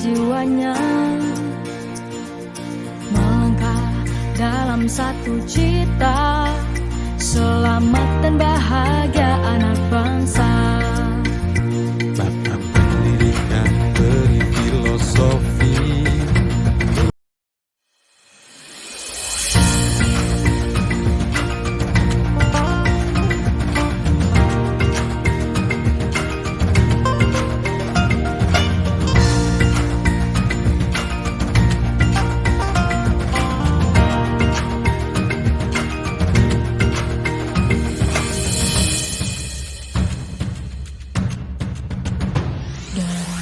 jiwanya melangkah dalam satu cita, selamat dan bahagia anak bangsa. Batang pendidikan beri filosofi.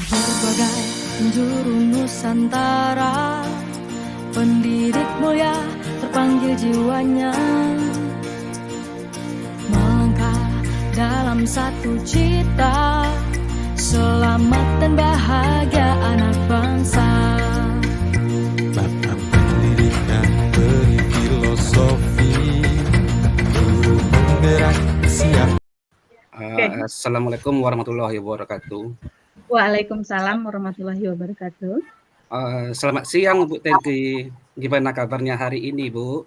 Berbagai penjuru Nusantara, pendidik mulia terpanggil jiwanya melangkah dalam satu cita, selamat dan bahagia anak bangsa. Batang pendidikan beri filosofi. Guru penggerak siap. Assalamualaikum warahmatullahi wabarakatuh. Waalaikumsalam warahmatullahi wabarakatuh. Selamat siang Bu Tenti. Gimana kabarnya hari ini Bu?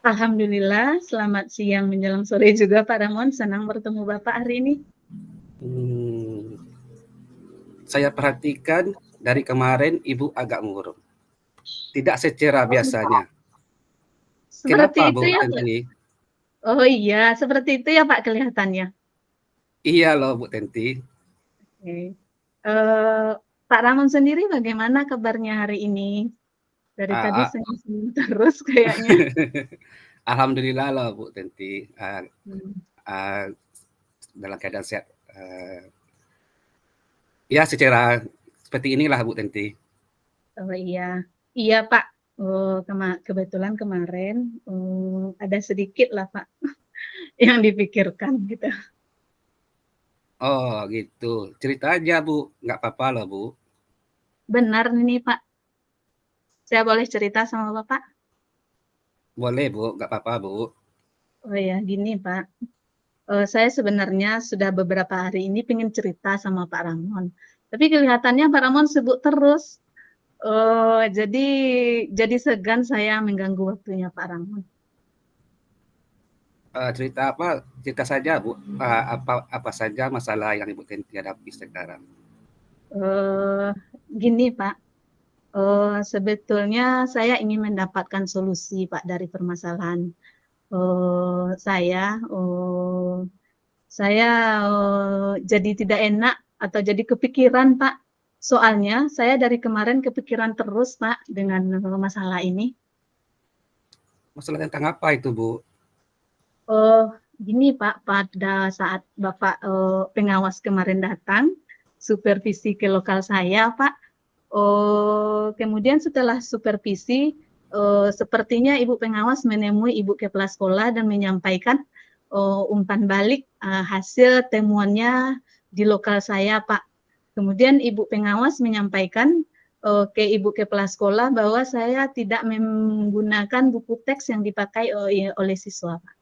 Alhamdulillah, selamat siang menjelang sore juga Pak Ramon. Senang bertemu Bapak hari ini. Saya perhatikan dari kemarin Ibu agak murung. Tidak secerah biasanya. Seperti Kenapa itu Bu ya, Tenti? Oh iya, seperti itu ya Pak kelihatannya. Iya loh Bu Tenti. Oke. Pak Ramon sendiri bagaimana kabarnya hari ini? Dari tadi senyum-senyum terus kayaknya. Alhamdulillah loh Bu Tenti. Dalam keadaan sehat. Ya secara seperti inilah Bu Tenti. Oh iya, iya Pak. Kebetulan kemarin ada sedikit lah Pak yang dipikirkan gitu. Oh gitu. Cerita aja Bu. Nggak apa-apa loh Bu. Benar ini Pak. Saya boleh cerita sama Bapak? Boleh Bu. Nggak apa-apa Bu. Oh ya, gini Pak. Saya sebenarnya sudah beberapa hari ini pengen cerita sama Pak Ramon. Tapi kelihatannya Pak Ramon sibuk terus. Jadi segan saya mengganggu waktunya Pak Ramon. Cerita apa? Cerita saja Bu. Apa saja masalah yang Ibu Tenti hadapi sekarang? Gini Pak. Sebetulnya saya ingin mendapatkan solusi Pak dari permasalahan saya. Saya jadi tidak enak atau jadi kepikiran Pak. Soalnya saya dari kemarin kepikiran terus Pak dengan masalah ini. Masalah tentang apa itu Bu? Gini Pak, pada saat Bapak pengawas kemarin datang, supervisi ke lokal saya Pak, kemudian setelah supervisi, sepertinya Ibu pengawas menemui Ibu kepala sekolah dan menyampaikan umpan balik hasil temuannya di lokal saya Pak. Kemudian Ibu pengawas menyampaikan ke Ibu kepala sekolah bahwa saya tidak menggunakan buku teks yang dipakai oleh siswa Pak.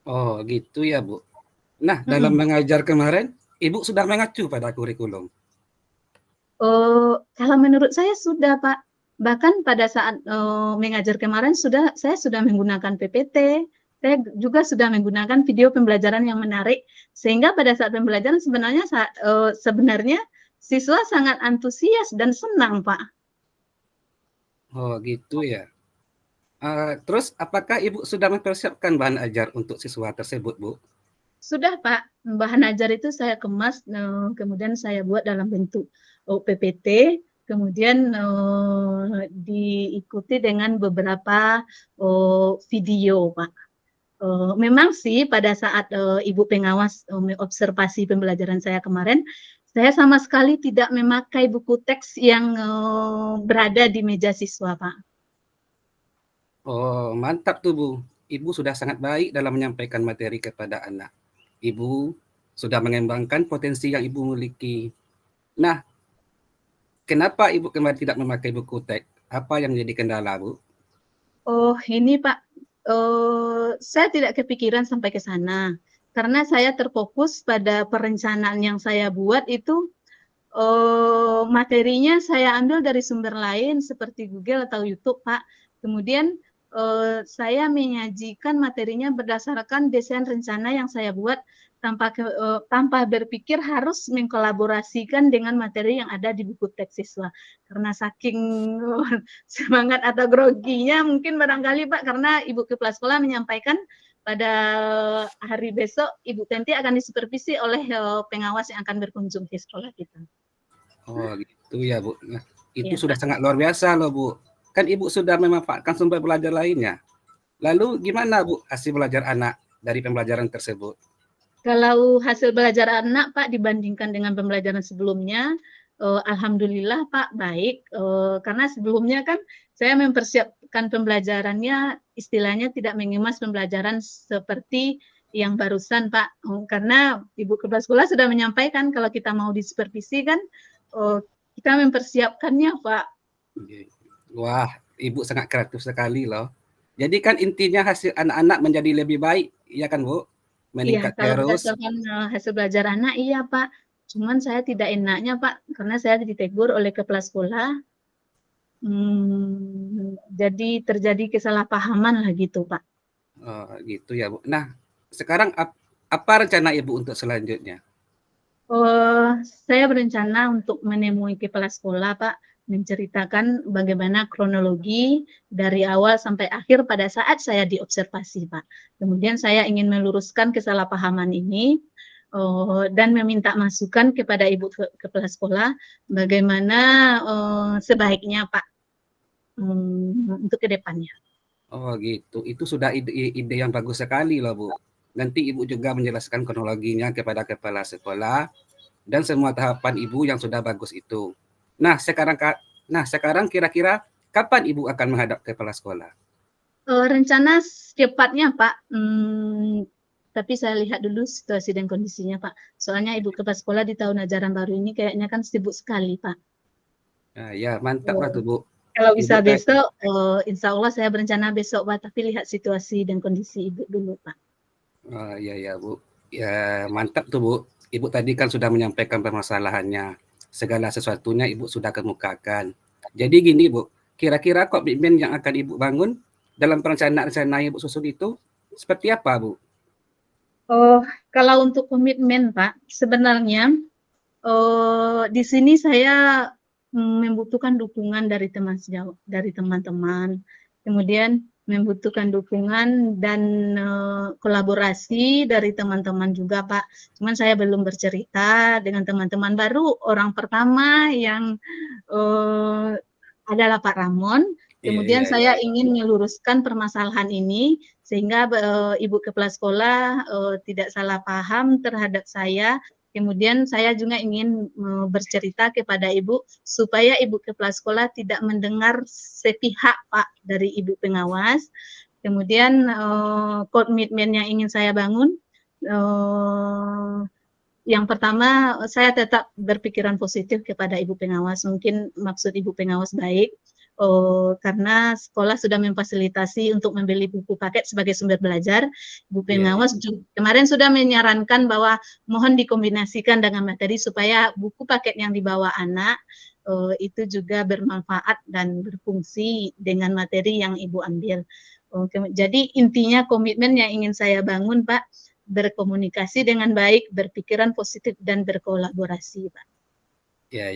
Oh gitu ya Bu. Nah dalam mengajar kemarin, Ibu sudah mengacu pada kurikulum? Kalau menurut saya sudah Pak. Bahkan pada saat mengajar kemarin saya sudah menggunakan PPT. Saya juga sudah menggunakan video pembelajaran yang menarik, sehingga pada saat pembelajaran sebenarnya siswa sangat antusias dan senang, Pak. Oh gitu ya. Terus apakah Ibu sudah mempersiapkan bahan ajar untuk siswa tersebut Bu? Sudah Pak, bahan ajar itu saya kemas, kemudian saya buat dalam bentuk PPT, kemudian diikuti dengan beberapa video Pak. Memang sih pada saat Ibu pengawas mengobservasi pembelajaran saya kemarin, saya sama sekali tidak memakai buku teks yang berada di meja siswa, Pak. Oh mantap tuh Bu. Ibu sudah sangat baik dalam menyampaikan materi kepada anak. Ibu sudah mengembangkan potensi yang Ibu miliki. Nah, kenapa Ibu kemarin tidak memakai buku teks? Apa yang menjadi kendala Bu? Oh ini Pak, saya tidak kepikiran sampai ke sana, karena saya terfokus pada perencanaan yang saya buat itu materinya saya ambil dari sumber lain seperti Google atau YouTube, Pak. Kemudian saya menyajikan materinya berdasarkan desain rencana yang saya buat tanpa berpikir harus mengkolaborasikan dengan materi yang ada di buku teks siswa. Karena saking semangat atau groginya mungkin barangkali Pak, karena Ibu Kepala Sekolah menyampaikan pada hari besok Ibu Tenti akan disupervisi oleh pengawas yang akan berkunjung ke sekolah kita. Oh gitu ya Bu. Nah, itu Iya, sudah Pak. sangat luar biasa loh Bu. Kan Ibu sudah memanfaatkan sumber belajar lainnya. Lalu gimana Bu hasil belajar anak dari pembelajaran tersebut? Kalau hasil belajar anak Pak dibandingkan dengan pembelajaran sebelumnya, alhamdulillah Pak baik, karena sebelumnya kan saya mempersiapkan pembelajarannya istilahnya tidak mengemas pembelajaran seperti yang barusan Pak, karena Ibu Kepala Sekolah sudah menyampaikan kalau kita mau disupervisi kan kita mempersiapkannya Pak. Wah, Ibu sangat kreatif sekali loh. Jadi kan intinya hasil anak-anak menjadi lebih baik, iya kan Bu? Iya, Meningkat kalau terus. berdasarkan hasil belajar anak, iya Pak. Cuman saya tidak enaknya Pak, karena saya ditegur oleh kepala sekolah. Jadi terjadi kesalahpahaman lah gitu Pak. Oh, gitu ya Bu. Nah, sekarang apa rencana Ibu untuk selanjutnya? Saya berencana untuk menemui kepala sekolah Pak, menceritakan bagaimana kronologi dari awal sampai akhir pada saat saya diobservasi Pak. Kemudian saya ingin meluruskan kesalahpahaman ini dan meminta masukan kepada Ibu Kepala Sekolah bagaimana sebaiknya Pak untuk ke depannya. Oh gitu, itu sudah ide yang bagus sekali loh Bu. Nanti Ibu juga menjelaskan kronologinya kepada kepala sekolah dan semua tahapan Ibu yang sudah bagus itu. Nah sekarang kira-kira kapan Ibu akan menghadap kepala sekolah? Rencana secepatnya Pak, tapi saya lihat dulu situasi dan kondisinya Pak. Soalnya Ibu Kepala Sekolah di tahun ajaran baru ini kayaknya kan sibuk sekali Pak. Nah, ya mantap lah tuh Bu. Kalau Ibu bisa besok, insya Allah saya berencana besok Pak, tapi lihat situasi dan kondisi Ibu dulu Pak. iya ya Bu. Ya mantap tuh Bu. Ibu tadi kan sudah menyampaikan permasalahannya. Segala sesuatunya Ibu sudah kemukakan. Jadi gini Bu, kira-kira komitmen yang akan Ibu bangun dalam perencanaan Ibu susun itu seperti apa Bu? Kalau untuk komitmen Pak, sebenarnya di sini saya membutuhkan dukungan dari teman sejauh, dari teman-teman, kemudian membutuhkan dukungan dan kolaborasi dari teman-teman juga Pak. Cuman saya belum bercerita dengan teman-teman baru. Orang pertama yang adalah Pak Ramon. Kemudian saya ingin meluruskan permasalahan ini sehingga Ibu Kepala Sekolah tidak salah paham terhadap saya. Kemudian saya juga ingin bercerita kepada Ibu supaya Ibu Kepala Sekolah tidak mendengar sepihak Pak dari Ibu pengawas. Kemudian komitmen yang ingin saya bangun, yang pertama saya tetap berpikiran positif kepada Ibu pengawas. Mungkin maksud Ibu pengawas baik, karena sekolah sudah memfasilitasi untuk membeli buku paket sebagai sumber belajar. Ibu pengawas kemarin sudah menyarankan bahwa mohon dikombinasikan dengan materi supaya buku paket yang dibawa anak itu juga bermanfaat dan berfungsi dengan materi yang Ibu ambil. Jadi intinya komitmen yang ingin saya bangun Pak, berkomunikasi dengan baik, berpikiran positif dan berkolaborasi Pak. Ya.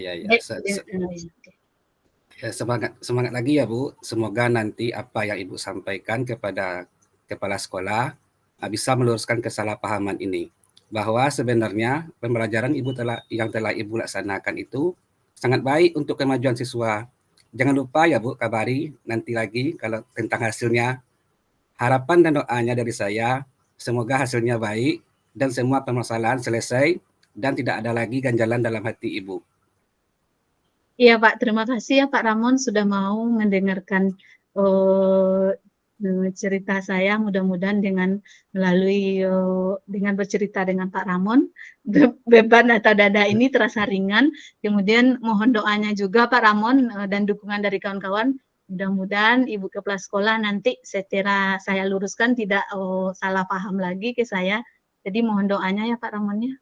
Ya, semangat lagi ya Bu. Semoga nanti apa yang Ibu sampaikan kepada kepala sekolah bisa meluruskan kesalahpahaman ini. Bahwa sebenarnya pembelajaran yang telah Ibu laksanakan itu sangat baik untuk kemajuan siswa. Jangan lupa ya Bu, kabari nanti lagi kalau tentang hasilnya. Harapan dan doanya dari saya, semoga hasilnya baik dan semua permasalahan selesai dan tidak ada lagi ganjalan dalam hati Ibu. Iya Pak, terima kasih ya Pak Ramon sudah mau mendengarkan cerita saya. Mudah-mudahan dengan bercerita dengan Pak Ramon, beban atau dada ini terasa ringan. Kemudian mohon doanya juga Pak Ramon dan dukungan dari kawan-kawan. Mudah-mudahan Ibu Kepala Sekolah nanti setelah saya luruskan tidak salah paham lagi ke saya. Jadi mohon doanya ya Pak Ramon ya.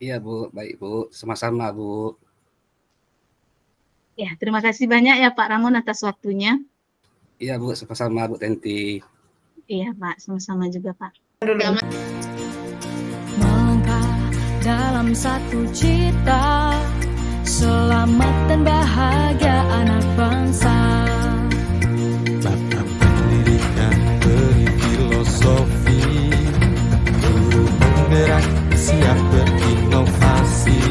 Iya Bu, baik Bu, sama-sama Bu. Ya, terima kasih banyak ya Pak Ramon atas waktunya. Iya Bu, sama-sama Bu Tenti. Iya Pak, sama-sama juga Pak. Melangkah dalam satu cita, selamat dan bahagia anak bangsa. Bapak pendidikan beri filosofi, guru penggerak siap berinovasi,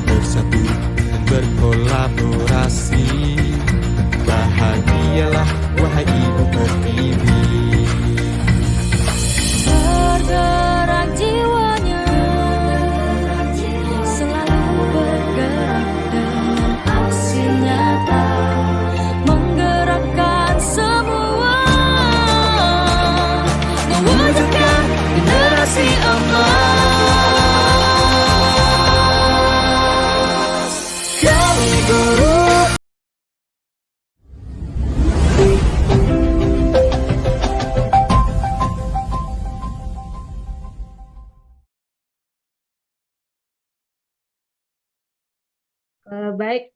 bersatu dan berkolaborasi. Bahagialah wahai ibu pertiwi. Bergerak jiwanya, selalu bergerak dengan aksi nyata, menggerakkan semua, mewujudkan generasi emas. Kami guru. Baik,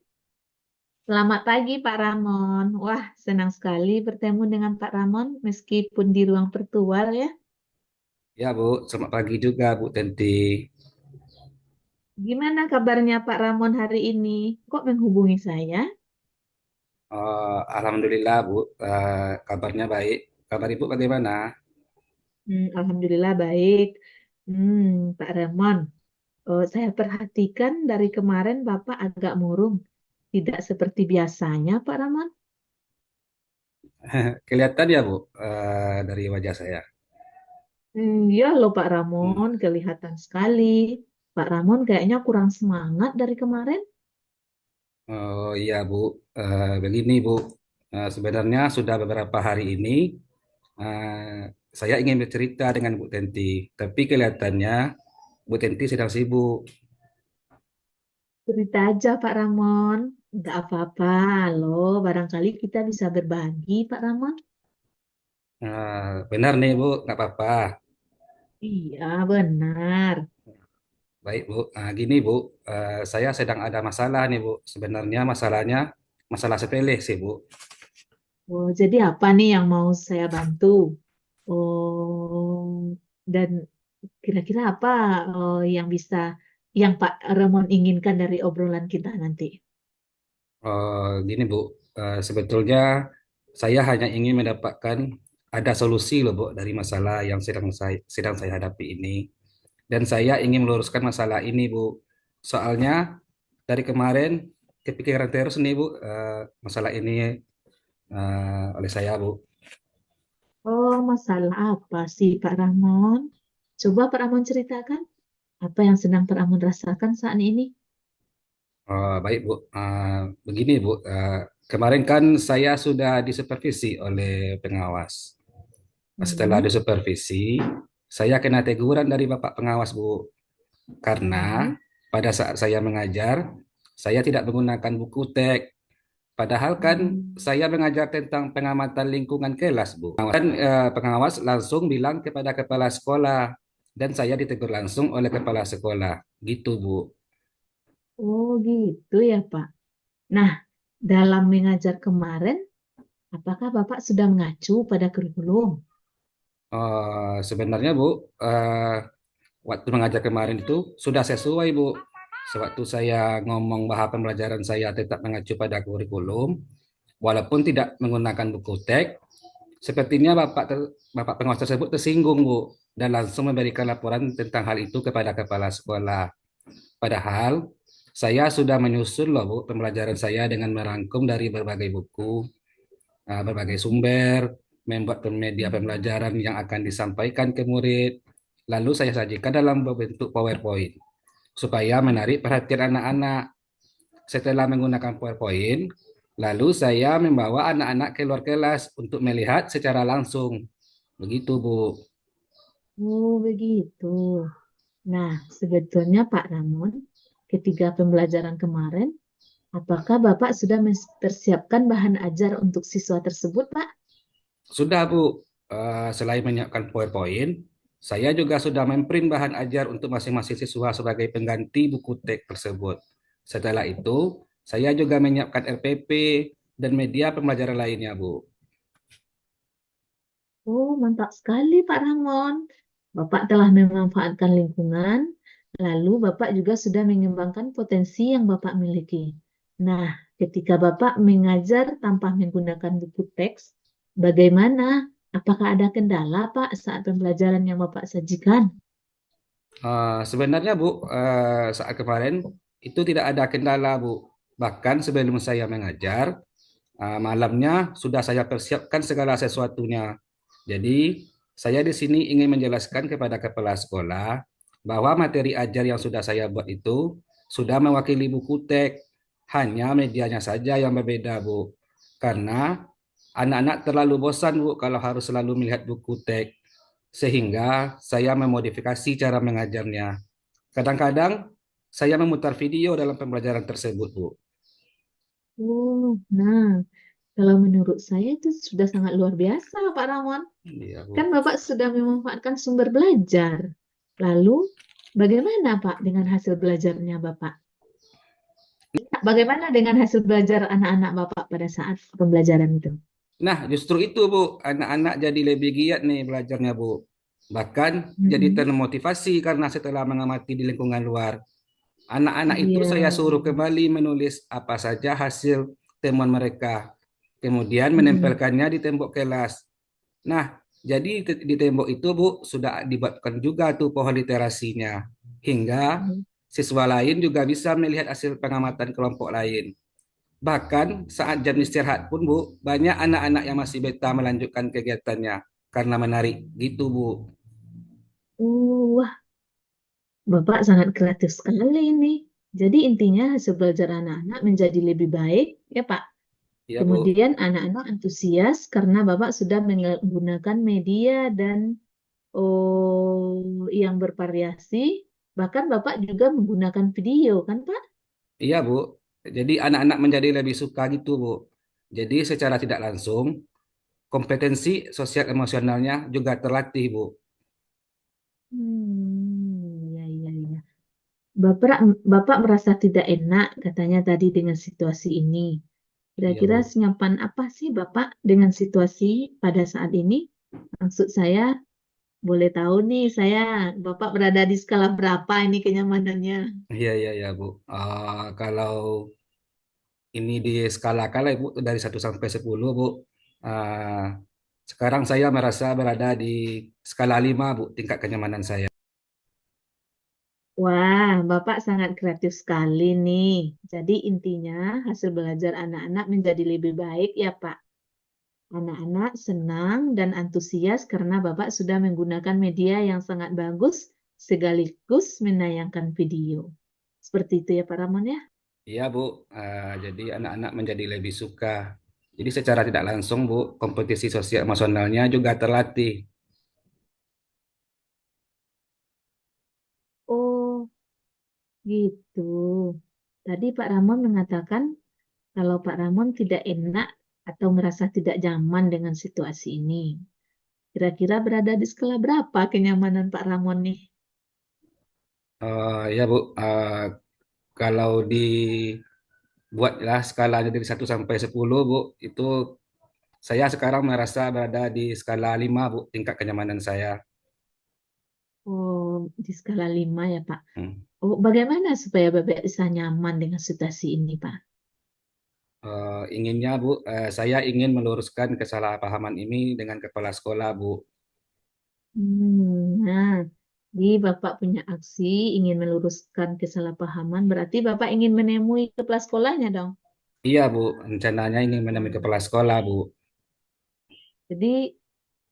selamat pagi Pak Ramon. Wah, senang sekali bertemu dengan Pak Ramon meskipun di ruang virtual ya. Ya Bu, selamat pagi juga Bu Tenti. Gimana kabarnya Pak Ramon hari ini? Kok menghubungi saya? Alhamdulillah Bu, kabarnya baik. Kabar Ibu bagaimana? Alhamdulillah baik. Pak Ramon, saya perhatikan dari kemarin Bapak agak murung. Tidak seperti biasanya Pak Ramon. Kelihatan ya Bu, dari wajah saya. Iya loh Pak Hmm. Ramon, kelihatan sekali. Pak Ramon kayaknya kurang semangat dari kemarin. Oh iya Bu, begini Bu, sebenarnya sudah beberapa hari ini saya ingin bercerita dengan Bu Tenti, tapi kelihatannya Bu Tenti sedang sibuk. Cerita aja Pak Ramon, nggak apa-apa loh. Barangkali kita bisa berbagi Pak Ramon. Benar nih Bu, nggak apa-apa. Iya benar. Baik Bu, gini Bu, saya sedang ada masalah nih Bu. Sebenarnya masalahnya masalah sepele sih Bu. Oh, jadi apa nih yang mau saya bantu? Oh, dan kira-kira apa yang bisa, yang Pak Ramon inginkan dari obrolan kita nanti? Gini Bu, sebetulnya saya hanya ingin mendapatkan ada solusi loh Bu dari masalah yang sedang saya hadapi ini. Dan saya ingin meluruskan masalah ini Bu. Soalnya dari kemarin kepikiran terus nih Bu, masalah ini oleh saya Bu. Oh, masalah apa sih Pak Ramon? Coba Pak Ramon ceritakan apa yang sedang Pak Ramon rasakan saat ini. Baik Bu, begini Bu, kemarin kan saya sudah disupervisi oleh pengawas. Setelah Hmm, disupervisi, saya kena teguran dari Bapak pengawas Bu, karena hmm. pada saat saya mengajar, saya tidak menggunakan buku teks. Padahal kan Hmm. saya mengajar tentang pengamatan lingkungan kelas, Bu. Dan pengawas langsung bilang kepada kepala sekolah dan saya ditegur langsung oleh kepala sekolah. Gitu, Bu. Oh gitu ya Pak. Nah, dalam mengajar kemarin, apakah Bapak sudah mengacu pada kurikulum? Sebenarnya, Bu, waktu mengajar kemarin itu sudah sesuai, Bu. Sewaktu saya ngomong bahwa pembelajaran saya tetap mengacu pada kurikulum, walaupun tidak menggunakan buku teks, sepertinya Bapak pengawas tersebut tersinggung, Bu, dan langsung memberikan laporan tentang hal itu kepada kepala sekolah. Padahal saya sudah menyusun loh, Bu, pembelajaran saya dengan merangkum dari berbagai buku, berbagai sumber, membuat media pembelajaran yang akan disampaikan ke murid, lalu saya sajikan dalam bentuk PowerPoint supaya menarik perhatian anak-anak. Setelah menggunakan PowerPoint, lalu saya membawa anak-anak keluar kelas untuk melihat secara langsung. Begitu, Bu. Oh begitu. Nah, sebetulnya Pak Ramon, ketika pembelajaran kemarin, apakah Bapak sudah mempersiapkan bahan ajar untuk siswa tersebut, Pak? Sudah, Bu. Selain menyiapkan PowerPoint, saya juga sudah memprint bahan ajar untuk masing-masing siswa sebagai pengganti buku teks tersebut. Setelah itu, Saya juga menyiapkan RPP dan media pembelajaran lainnya, Bu. Oh, mantap sekali Pak Ramon. Bapak telah memanfaatkan lingkungan, lalu Bapak juga sudah mengembangkan potensi yang Bapak miliki. Nah, ketika Bapak mengajar tanpa menggunakan buku teks, bagaimana? Apakah ada kendala, Pak, saat pembelajaran yang Bapak sajikan? Sebenarnya Bu, saat kemarin itu tidak ada kendala Bu. Bahkan sebelum saya mengajar, malamnya sudah saya persiapkan segala sesuatunya. Jadi saya di sini ingin menjelaskan kepada kepala sekolah bahwa materi ajar yang sudah saya buat itu sudah mewakili buku teks. Hanya medianya saja yang berbeda Bu. Karena anak-anak terlalu bosan Bu kalau harus selalu melihat buku teks. Sehingga saya memodifikasi cara mengajarnya. Kadang-kadang saya memutar video dalam pembelajaran tersebut, Bu. Oh, nah, kalau menurut saya itu sudah sangat luar biasa, Pak Ramon. Iya, Bu. Kan Bapak sudah memanfaatkan sumber belajar. Lalu, bagaimana Pak dengan hasil belajarnya Bapak? Bagaimana dengan hasil belajar anak-anak Bapak pada saat pembelajaran itu? Nah, justru itu, Bu. Anak-anak jadi lebih giat nih belajarnya, Bu. Bahkan jadi Mm-mm. termotivasi karena setelah mengamati di lingkungan luar. Anak-anak itu Iya, saya suruh kembali menulis apa saja hasil temuan mereka. Kemudian mm-mm. menempelkannya di tembok kelas. Nah, jadi di tembok itu, Bu, sudah dibuatkan juga tuh pohon literasinya. Hingga siswa lain juga bisa melihat hasil pengamatan kelompok lain. Bahkan saat jam istirahat pun, Bu, banyak anak-anak yang masih betah melanjutkan kegiatannya karena menarik gitu, Bu. Wah, Bapak sangat kreatif sekali ini. Jadi intinya hasil belajar anak-anak menjadi lebih baik, ya Pak. Iya, Bu. Kemudian anak-anak antusias karena Bapak sudah menggunakan media dan yang bervariasi. Bahkan Bapak juga menggunakan video, kan Pak? Iya, Bu. Jadi anak-anak menjadi lebih suka gitu, Bu. Jadi secara tidak langsung kompetensi sosial emosionalnya juga terlatih, Bu. Ya, ya, ya. Bapak, Bapak merasa tidak enak katanya tadi dengan situasi ini. Iya, Kira-kira Bu. senyaman apa sih Bapak dengan situasi pada saat ini? Maksud saya, boleh tahu nih saya, Bapak berada di skala berapa ini kenyamanannya? Iya, iya, iya, Bu. Kalau ini di skala kala, Bu, dari 1 sampai 10, Bu. Ah, Sekarang saya merasa berada di skala 5, Bu, tingkat kenyamanan saya. Wah, Bapak sangat kreatif sekali nih. Jadi intinya hasil belajar anak-anak menjadi lebih baik ya Pak. Anak-anak senang dan antusias karena Bapak sudah menggunakan media yang sangat bagus sekaligus menayangkan video. Seperti itu ya Pak Ramon ya? Iya, Bu. Jadi anak-anak menjadi lebih suka. Jadi secara tidak langsung, Bu, kompetisi sosial emosionalnya juga terlatih. Oh, gitu. Tadi Pak Ramon mengatakan kalau Pak Ramon tidak enak atau merasa tidak nyaman dengan situasi ini. Kira-kira berada di skala berapa kenyamanan Pak Ramon nih? Ya, Bu. Kalau dibuatlah skalanya dari 1 sampai 10, Bu, itu saya sekarang merasa berada di skala 5, Bu, tingkat kenyamanan saya. Oh, di skala 5 ya Pak. Hmm. Oh, bagaimana supaya Bapak bisa nyaman dengan situasi ini Pak? Inginnya, Bu, saya ingin meluruskan kesalahpahaman ini dengan kepala sekolah, Bu. Nah, jadi Bapak punya aksi ingin meluruskan kesalahpahaman, berarti Bapak ingin menemui kepala sekolahnya dong. Iya, Bu, rencananya ingin menemui kepala sekolah, Bu. Jadi,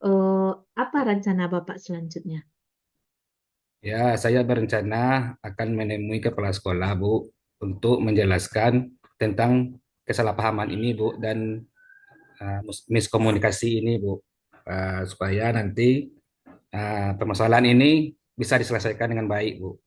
eh, apa rencana Bapak selanjutnya? Ya, saya berencana akan menemui kepala sekolah, Bu, untuk menjelaskan tentang kesalahpahaman ini, Bu, dan miskomunikasi ini, Bu. Supaya nanti permasalahan ini bisa diselesaikan dengan baik, Bu.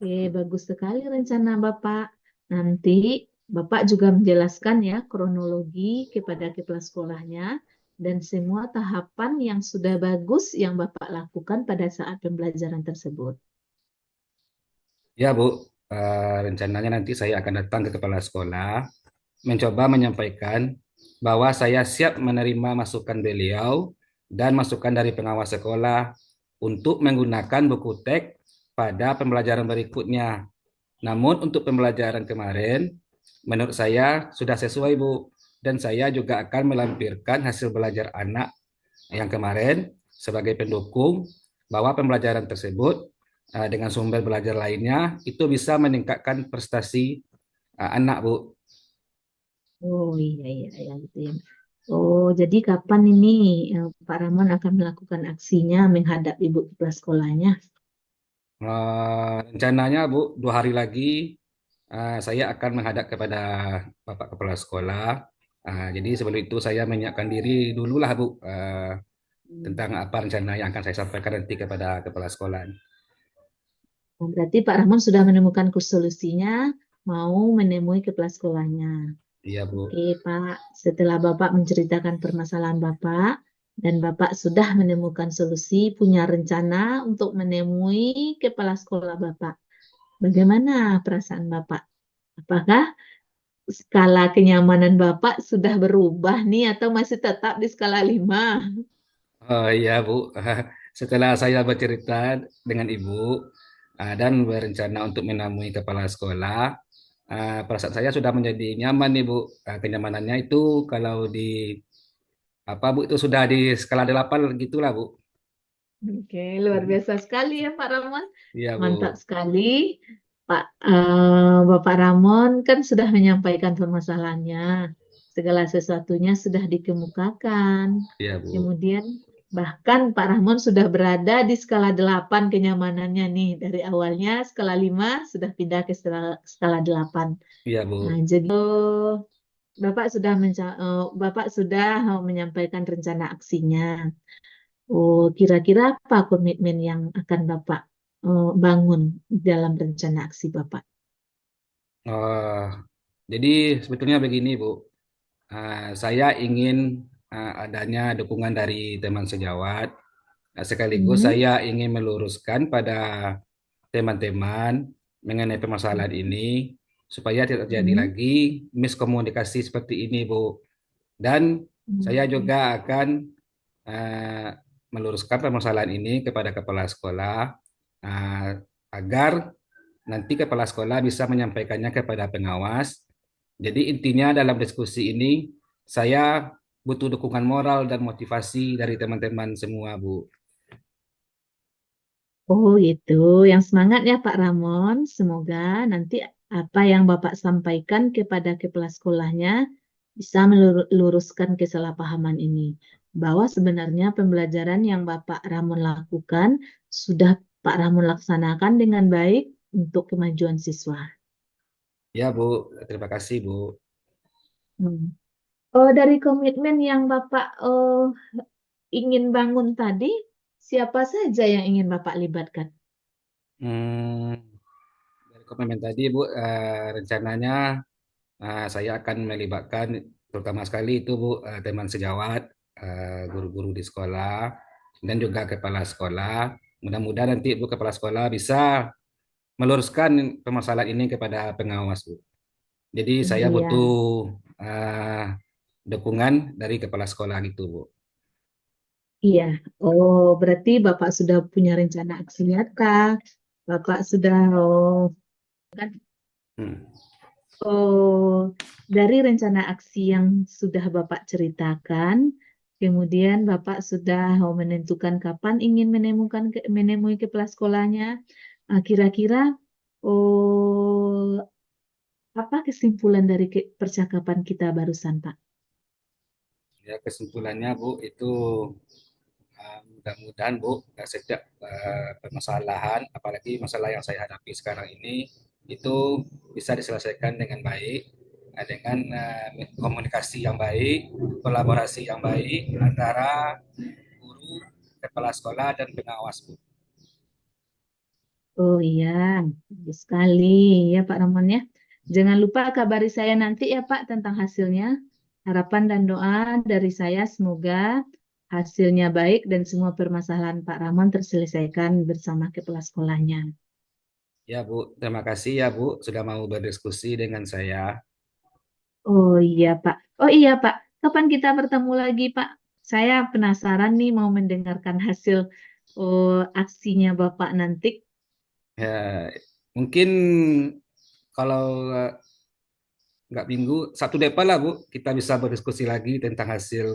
Oke, bagus sekali rencana Bapak. Nanti Bapak juga menjelaskan ya kronologi kepada kepala sekolahnya dan semua tahapan yang sudah bagus yang Bapak lakukan pada saat pembelajaran tersebut. Ya, Bu. rencananya nanti saya akan datang ke kepala sekolah, mencoba menyampaikan bahwa saya siap menerima masukan beliau dan masukan dari pengawas sekolah untuk menggunakan buku teks pada pembelajaran berikutnya. Namun untuk pembelajaran kemarin, menurut saya sudah sesuai, Bu. Dan saya juga akan melampirkan hasil belajar anak yang kemarin sebagai pendukung bahwa pembelajaran tersebut dengan sumber belajar lainnya itu bisa meningkatkan prestasi anak, Bu. Oh iya iya iya gitu ya. Oh jadi kapan ini Pak Ramon akan melakukan aksinya menghadap Ibu kepala sekolahnya? Rencananya, Bu, 2 hari lagi saya akan menghadap kepada Bapak Kepala Sekolah. Jadi sebelum itu saya menyiapkan diri dulu lah, Bu, tentang apa rencana yang akan saya sampaikan nanti kepada Kepala Sekolah. Oh, berarti Pak Ramon sudah menemukan solusinya, mau menemui kepala sekolahnya. Iya, Bu. Oke, Pak. Setelah Bapak menceritakan permasalahan Bapak dan Bapak sudah menemukan solusi, punya rencana untuk menemui kepala sekolah Bapak. Bagaimana perasaan Bapak? Apakah skala kenyamanan Bapak sudah berubah nih atau masih tetap di skala 5? Oh iya, Bu. Setelah saya bercerita dengan Ibu dan berencana untuk menemui kepala sekolah, perasaan saya sudah menjadi nyaman nih, Bu. Kenyamanannya itu kalau di apa, Bu, itu sudah di skala 8 gitulah, Bu. Oke, luar biasa sekali ya Pak Ramon. Iya, Bu. Mantap sekali. Pak Bapak Ramon kan sudah menyampaikan permasalahannya. Segala sesuatunya sudah dikemukakan. Iya, Bu. Kemudian bahkan Pak Ramon sudah berada di skala 8 kenyamanannya nih. Dari awalnya skala 5 sudah pindah ke skala 8. Iya, Bu. Nah, jadi Bapak sudah menyampaikan rencana aksinya. Oh, kira-kira apa komitmen yang akan Bapak bangun dalam rencana aksi Bapak? Eh, jadi sebetulnya begini, Bu. Saya ingin adanya dukungan dari teman sejawat. Sekaligus Hmm, saya ingin meluruskan pada teman-teman mengenai permasalahan ini supaya tidak terjadi hmm, lagi miskomunikasi seperti ini, Bu. Dan saya hmm. juga akan eh, meluruskan permasalahan ini kepada kepala sekolah eh, agar nanti kepala sekolah bisa menyampaikannya kepada pengawas. Jadi intinya dalam diskusi ini saya butuh dukungan moral dan motivasi dari teman-teman semua, Bu. Oh, itu. Yang semangat ya Pak Ramon. Semoga nanti apa yang Bapak sampaikan kepada kepala sekolahnya bisa meluruskan kesalahpahaman ini. Bahwa sebenarnya pembelajaran yang Bapak Ramon lakukan sudah Pak Ramon laksanakan dengan baik untuk kemajuan siswa. Ya, Bu. Terima kasih, Bu. Hmm. Oh, dari komitmen yang Bapak ingin bangun tadi, siapa saja yang ingin Bapak libatkan? Hmm, dari komitmen tadi, Bu, rencananya saya akan melibatkan terutama sekali itu, Bu, teman sejawat, guru-guru di sekolah, dan juga kepala sekolah. Mudah-mudahan nanti, Bu, kepala sekolah bisa meluruskan permasalahan ini kepada pengawas, Bu. Jadi saya Iya, butuh eh, dukungan dari kepala sekolah gitu, Bu. iya. Oh, berarti Bapak sudah punya rencana aksi nyata. Bapak sudah, kan? Hmm. Oh, dari rencana aksi yang sudah Bapak ceritakan, kemudian Bapak sudah menentukan kapan ingin menemui kepala sekolahnya. Kira-kira, oh, apa kesimpulan dari percakapan kita barusan, Pak? Ya, kesimpulannya, Bu, itu mudah-mudahan, Bu, setiap permasalahan, apalagi masalah yang saya hadapi sekarang ini, itu bisa diselesaikan dengan baik, dengan komunikasi yang baik, kolaborasi yang baik antara guru, kepala sekolah, dan pengawas, Bu. Oh iya, bagus sekali ya Pak Ramon ya. Jangan lupa kabari saya nanti ya Pak tentang hasilnya. Harapan dan doa dari saya semoga hasilnya baik dan semua permasalahan Pak Ramon terselesaikan bersama kepala sekolahnya. Ya Bu, terima kasih ya Bu sudah mau berdiskusi dengan saya. Oh iya Pak. Oh iya Pak, kapan kita bertemu lagi Pak? Saya penasaran nih mau mendengarkan hasil aksinya Bapak nanti. Ya, mungkin kalau nggak minggu, Sabtu depan lah Bu, kita bisa berdiskusi lagi tentang hasil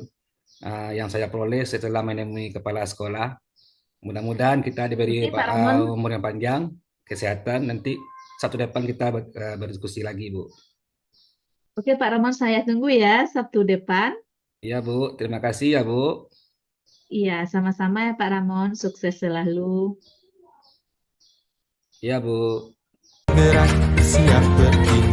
yang saya peroleh setelah menemui kepala sekolah. Mudah-mudahan kita diberi Oke Pak Ramon. umur yang panjang, kesehatan. Nanti Sabtu depan kita berdiskusi lagi Bu. Oke Pak Ramon, saya tunggu ya Sabtu depan. Ya Bu, terima kasih ya Bu. Iya, sama-sama ya Pak Ramon. Sukses selalu. Ya Bu. Gerak siap bertindak